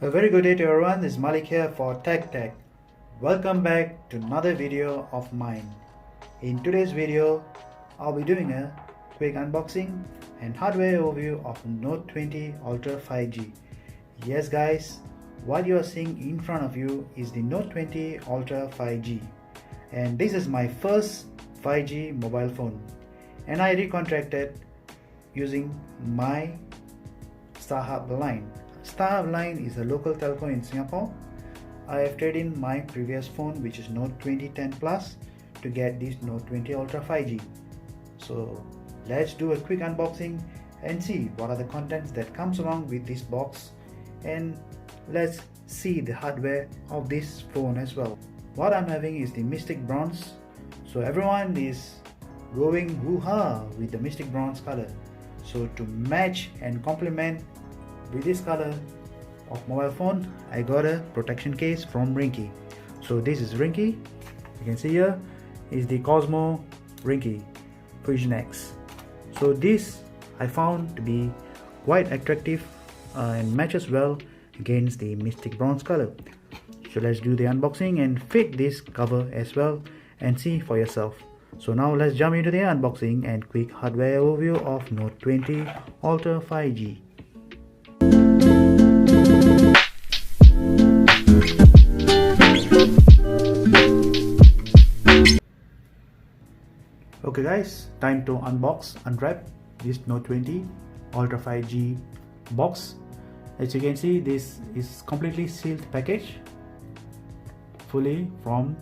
A very good day to everyone. This is Malik here for Tech. Welcome back to another video of mine. In today's video, I'll be doing a quick unboxing and hardware overview of Note 20 Ultra 5G. Yes guys, what you are seeing in front of you is the Note 20 Ultra 5G, and this is my first 5G mobile phone, and I recontracted using my StarHub line. StarHub line is a local telco in Singapore. I have traded in my previous phone, which is Note 20 10 Plus, to get this Note 20 Ultra 5G. So let's do a quick unboxing and see what are the contents that comes along with this box, and let's see the hardware of this phone as well. What I'm having is the Mystic Bronze, so everyone is going hoo-ha with the Mystic Bronze color. So to match and complement with this color of mobile phone, I got a protection case from Ringke. So this is Ringke. You can see here is the Cosmo Ringke Fusion X. So this I found to be quite attractive and matches well against the Mystic Bronze color. So let's do the unboxing and fit this cover as well and see for yourself. So now let's jump into the unboxing and quick hardware overview of Note 20 Ultra 5G. Okay guys, time to unbox, unwrap this Note 20 Ultra 5G box. As you can see, this is completely sealed package, fully from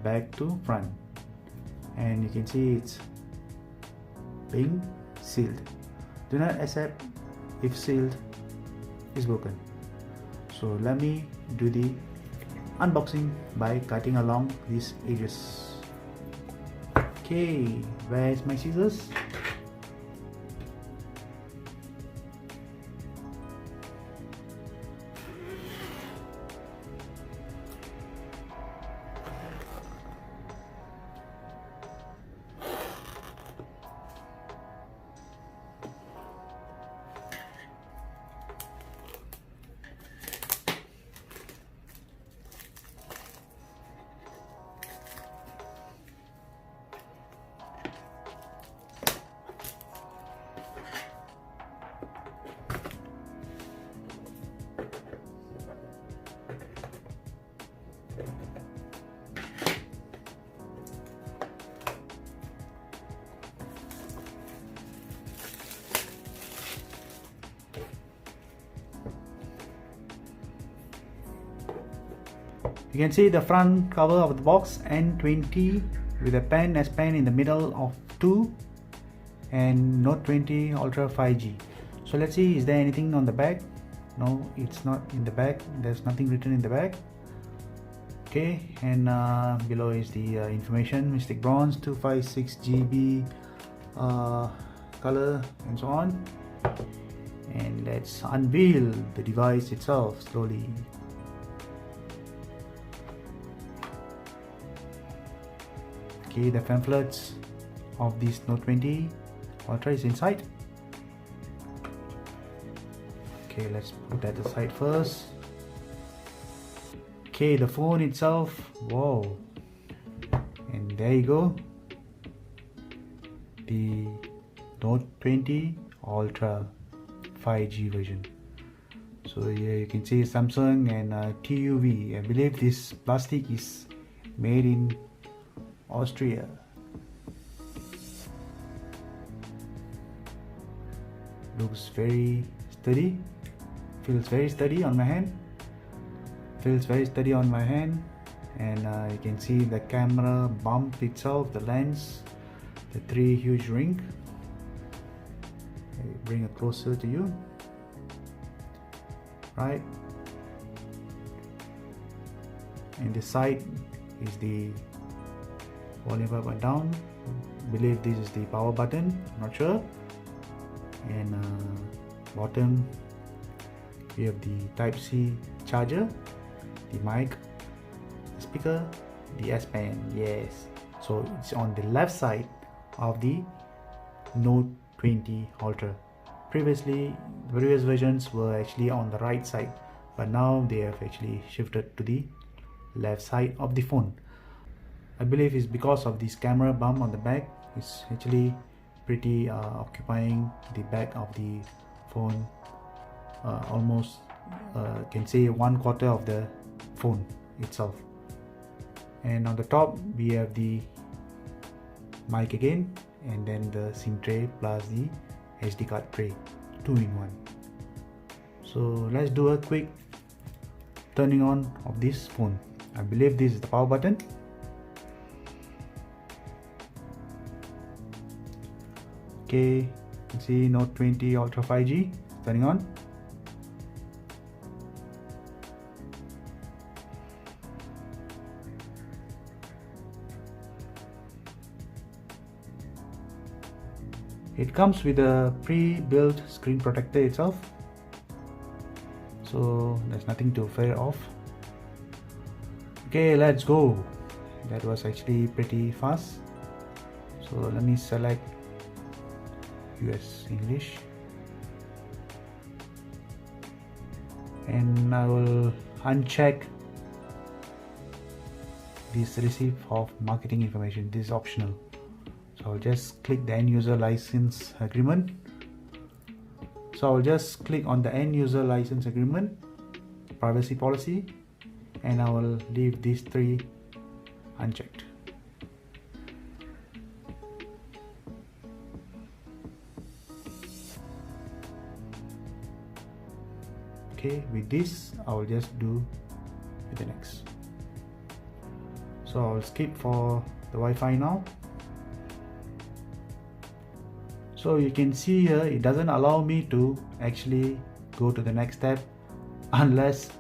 back to front, and you can see it's being sealed. Do not accept if sealed is broken. So let me do the unboxing by cutting along these edges. Okay, where's my scissors? You can see the front cover of the box, N20 with a pen S Pen in the middle of 2, and Note 20 Ultra 5G. So let's see, is there anything on the back? No, it's not in the back. There's nothing written in the back. Okay, and below is the information: Mystic Bronze, 256 GB color, and so on. And let's unveil the device itself slowly. Okay, the pamphlets of this Note 20 Ultra is inside. Okay, let's put that aside first. Okay, the phone itself, wow, and there you go, the Note 20 Ultra 5G version. So here you can see Samsung and TUV. I believe this plastic is made in Austria. Looks very sturdy, feels very sturdy on my hand, and you can see the camera bump itself, the lens, the 3 huge ring. I bring it closer to you, right, and the side is the volume up and down. Believe this is the power button, not sure. And bottom we have the Type C charger, the mic, the speaker, the S Pen. Yes, so it's on the left side of the Note 20 Ultra. Previously, the previous versions were actually on the right side. but now they have actually shifted to the left side of the phone. I believe it's because of this camera bump on the back. It's actually pretty occupying the back of the phone, almost can say 1/4 of the phone itself. And on the top we have the mic again, and then the SIM tray plus the SD card tray, 2-in-1. So let's do a quick turning on of this phone. I believe this is the power button. Okay, you can see Note 20 Ultra 5G turning on. It comes with a pre-built screen protector itself, so there's nothing to fear of. Okay, let's go. That was actually pretty fast. So let me select US English, and I will uncheck this receipt of marketing information. This is optional, so I'll just click the end user license agreement. So I'll just click on the end user license agreement, privacy policy, and I will leave these 3 unchecked. Okay, with this I will just do with the next. So I'll skip for the Wi-Fi now. So you can see here it doesn't allow me to actually go to the next step unless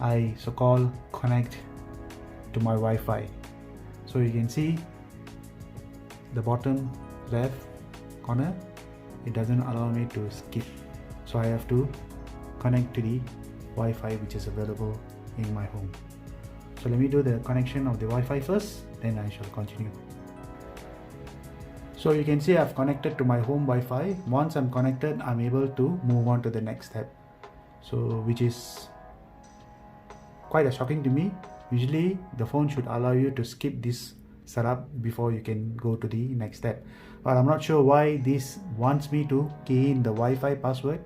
I so-called connect to my Wi-Fi. So you can see the bottom left corner, it doesn't allow me to skip, so I have to connect to the Wi-Fi which is available in my home. So let me do the connection of the Wi-Fi first, then I shall continue. So you can see I've connected to my home Wi-Fi. Once I'm connected, I'm able to move on to the next step, so which is quite shocking to me. Usually the phone should allow you to skip this setup before you can go to the next step, but I'm not sure why this wants me to key in the Wi-Fi password,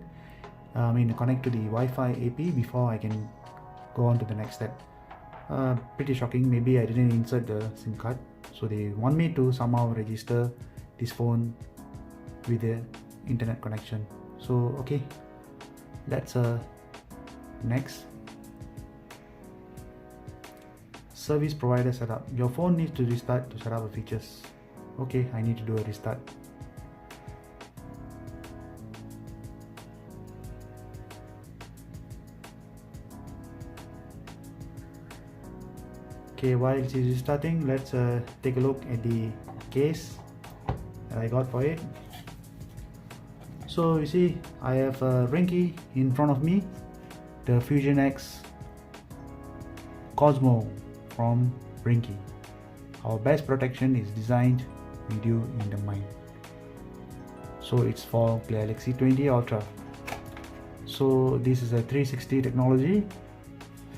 connect to the Wi-Fi AP before I can go on to the next step. Pretty shocking. Maybe I didn't insert the SIM card, so they want me to somehow register this phone with the internet connection. So okay, that's next. Service provider setup. Your phone needs to restart to set up the features. Okay, I need to do a restart. Okay, while it is restarting, let's take a look at the case that I got for it. So you see I have a ringke in front of me, the Fusion X Cosmo from ringke. Our best protection is designed with you in the mind. So it's for Galaxy 20 Ultra. So this is a 360 technology.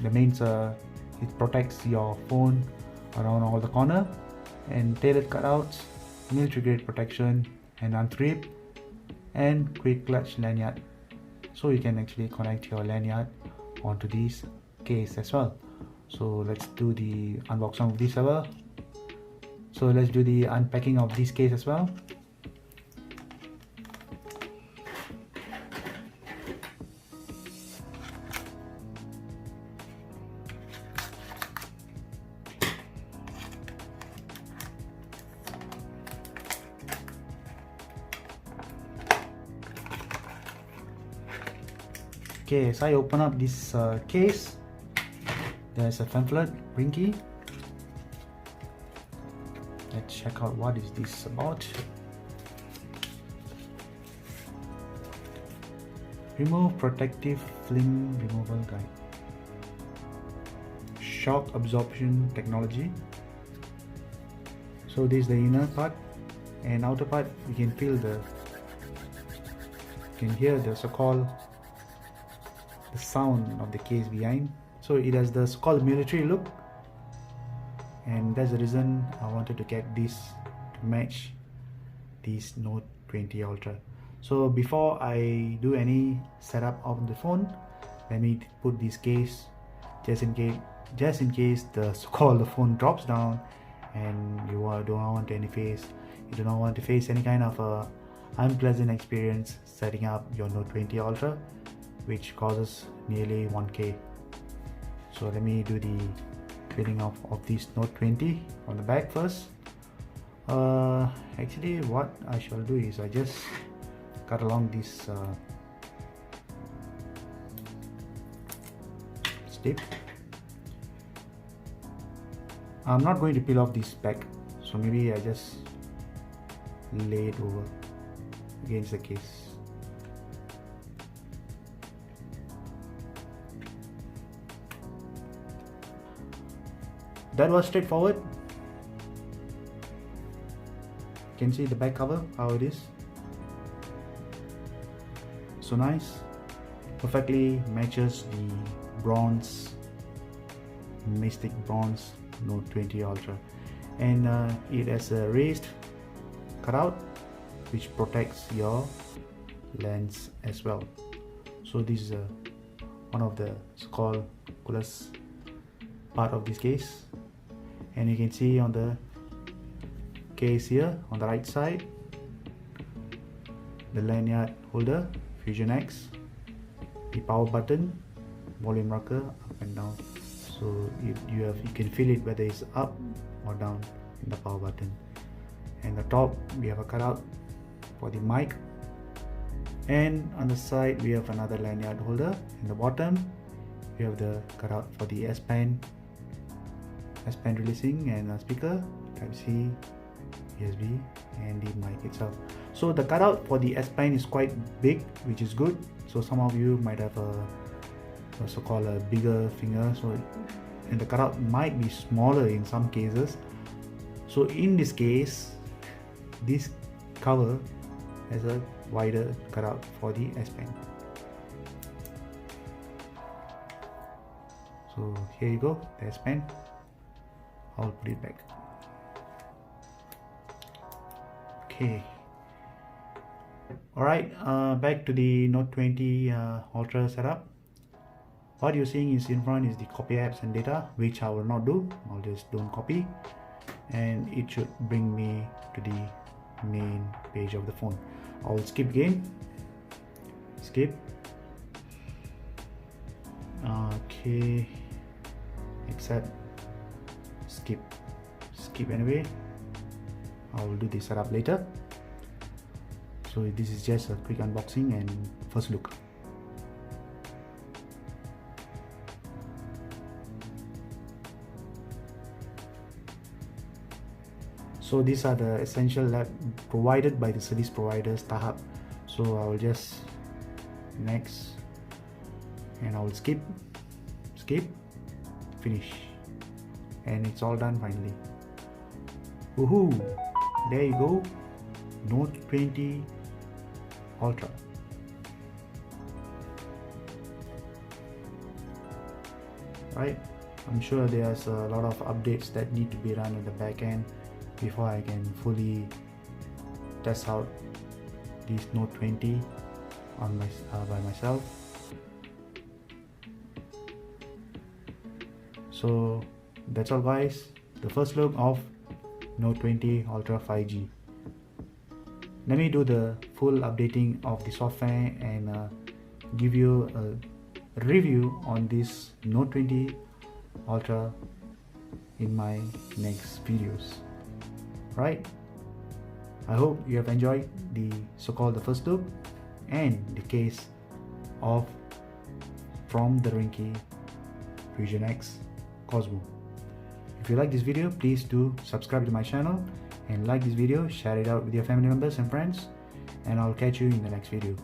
That means it protects your phone around all the corner, and tailored cutouts, military grade protection, and untrip, and quick clutch lanyard. So you can actually connect your lanyard onto this case as well. So let's do the unboxing of this as well. So let's do the unpacking of this case as well. Okay, as I open up this case, there's a pamphlet, ringke. Let's check out what is this about. Remove protective film removal guide. Shock absorption technology. So this is the inner part, and outer part you can feel you can hear the so-called the sound of the case behind. So it has the so-called military look, and that's the reason I wanted to get this to match this Note 20 Ultra. So before I do any setup of the phone, let me put this case just in case the so-called the phone drops down and you don't want to face any kind of unpleasant experience setting up your Note 20 Ultra, which causes nearly 1K. So let me do the cleaning of this Note 20 on the back first. Actually what I shall do is I just cut along this strip. I'm not going to peel off this back, so maybe I just lay it over against the case. That was straightforward. You can see the back cover, how it is. So nice, perfectly matches the bronze, Mystic Bronze Note 20 Ultra, and it has a raised cutout which protects your lens as well. So this is one of the so-called coolest part of this case, and you can see on the case here on the right side the lanyard holder, Fusion X, the power button, volume rocker up and down, so you can feel it whether it's up or down in the power button. And the top we have a cutout for the mic, and on the side we have another lanyard holder. In the bottom we have the cutout for the S Pen releasing and a speaker, Type-C, USB, and the mic itself. So the cutout for the S Pen is quite big, which is good. So some of you might have a so-called a bigger finger, and the cutout might be smaller in some cases. So in this case, this cover has a wider cutout for the S Pen. So here you go, the S Pen. I'll put it back. Okay. Alright, back to the Note 20 Ultra setup. What you're seeing is in front is the copy apps and data, which I will not do. I'll just don't copy, and it should bring me to the main page of the phone. I'll skip again. Skip. Okay. Accept. Skip anyway. I will do the setup later. So this is just a quick unboxing and first look. So these are the essential lab provided by the service provider StarHub. So I will just next, and I will skip, finish, and it's all done finally. Woohoo! There you go, Note 20 Ultra. Right, I'm sure there's a lot of updates that need to be run in the back end before I can fully test out this Note 20 on by myself. So that's all guys, the first look of Note 20 Ultra 5G. Let me do the full updating of the software and give you a review on this Note 20 Ultra in my next videos. Right, I hope you have enjoyed the so-called the first look and the case of from the ringke Fusion X Cosmo. If you like this video, please do subscribe to my channel and like this video, share it out with your family members and friends, and I'll catch you in the next video.